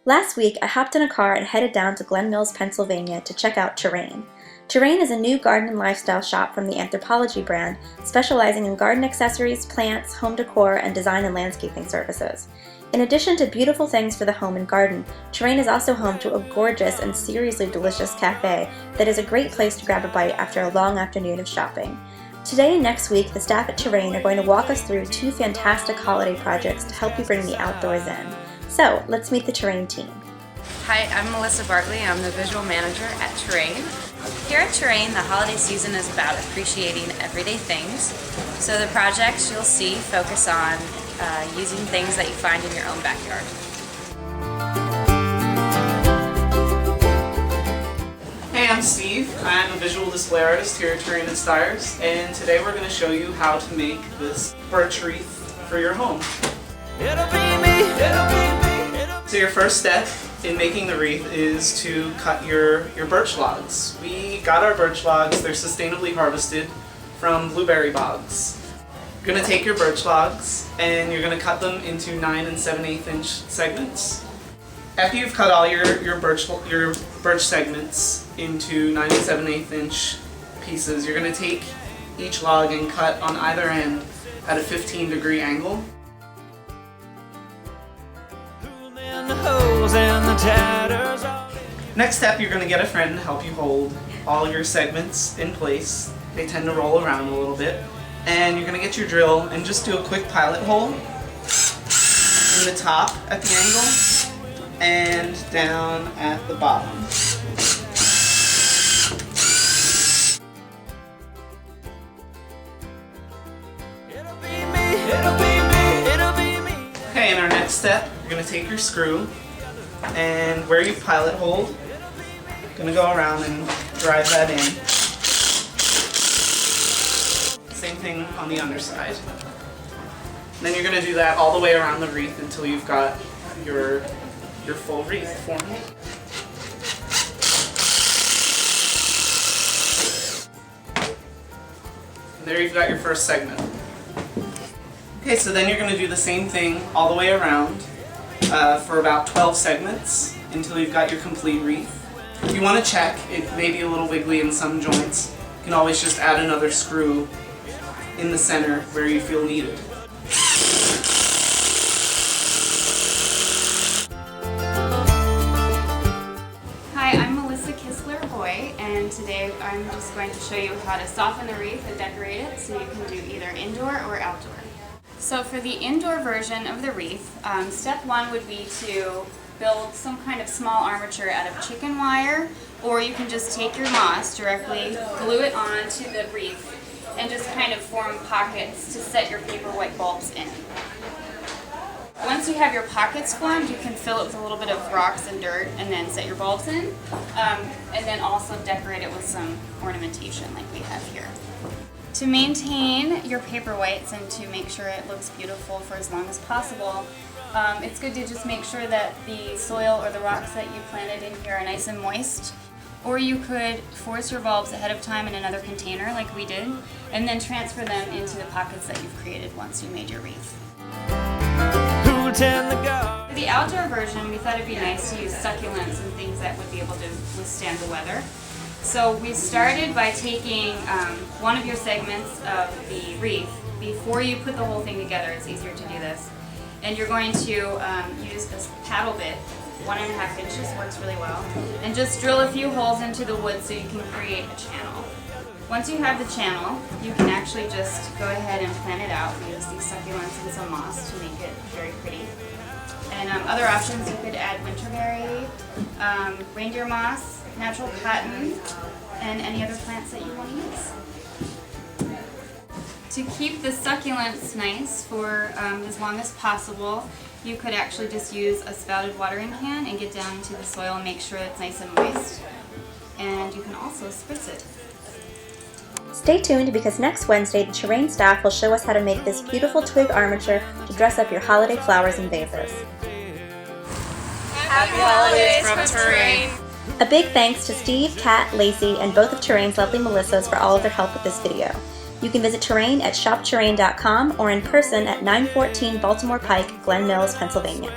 Last week, I hopped in a car and headed down to Glen Mills, Pennsylvania to check out Terrain. Terrain is a new garden and lifestyle shop from the Anthropology brand, specializing in garden accessories, plants, home decor, and design and landscaping services. In addition to beautiful things for the home and garden, Terrain is also home to a gorgeous and seriously delicious cafe that is a great place to grab a bite after a long afternoon of shopping. Today and next week, the staff at Terrain are going to walk us through two fantastic holiday projects to help you bring the outdoors in. So, let's meet the Terrain team. Hi, I'm Melissa Bartley. I'm the visual manager at Terrain. Here at Terrain, the holiday season is about appreciating everyday things. So the projects you'll see focus on using things that you find in your own backyard. Hey, I'm Steve. I'm a visual display artist here at Terrain and Stars, and today we're going to show you how to make this birch wreath for your home. It'll be me, it'll be me. So your first step in making the wreath is to cut your birch logs. We got our birch logs, they're sustainably harvested from blueberry bogs. You're going to take your birch logs and you're going to cut them into 9 7/8 inch segments. After you've cut all your birch segments into 9 7/8 inch pieces, you're going to take each log and cut on either end at a 15-degree angle. Next step, you're going to get a friend to help you hold all your segments in place. They tend to roll around a little bit. And you're going to get your drill and just do a quick pilot hole in the top at the angle and down at the bottom. Okay, in our next step, you're going to take your screw and where you pilot hold, going to go around and drive that in. Same thing on the underside. And then you're going to do that all the way around the wreath until you've got your full wreath formed. And there you've got your first segment. Okay, so then you're going to do the same thing all the way around for about 12 segments until you've got your complete wreath. If you want to check, it may be a little wiggly in some joints. You can always just add another screw in the center where you feel needed. Hi, I'm Melissa Kissler-Hoy, and today I'm just going to show you how to soften the wreath and decorate it so you can do either indoor or outdoor. So for the indoor version of the wreath, step one would be to build some kind of small armature out of chicken wire, or you can just take your moss directly, glue it onto the wreath, and just kind of form pockets to set your paper white bulbs in. Once you have your pockets formed, you can fill it with a little bit of rocks and dirt and then set your bulbs in, and then also decorate it with some ornamentation like we have here. To maintain your paper whites and to make sure it looks beautiful for as long as possible, it's good to just make sure that the soil or the rocks that you planted in here are nice and moist. Or you could force your bulbs ahead of time in another container like we did, and then transfer them into the pockets that you've created once you made your wreath. For the outdoor version, we thought it'd be nice to use succulents and things that would be able to withstand the weather. So we started by taking one of your segments of the wreath. Before you put the whole thing together, it's easier to do this. And you're going to use this paddle bit, 1.5 inches, works really well, and just drill a few holes into the wood so you can create a channel. Once you have the channel, you can actually just go ahead and plant it out. We use these succulents and some moss to make it very pretty. And other options, you could add winterberry, reindeer moss, natural cotton, and any other plants that you want to use. To keep the succulents nice for as long as possible, you could actually just use a spouted watering can and get down into the soil and make sure it's nice and moist. And you can also spritz it. Stay tuned because next Wednesday the Terrain staff will show us how to make this beautiful twig armature to dress up your holiday flowers and vases. Happy holidays from Terrain! A big thanks to Steve, Kat, Lacey, and both of Terrain's lovely Melissas for all of their help with this video. You can visit Terrain at shopterrain.com or in person at 914 Baltimore Pike, Glen Mills, Pennsylvania.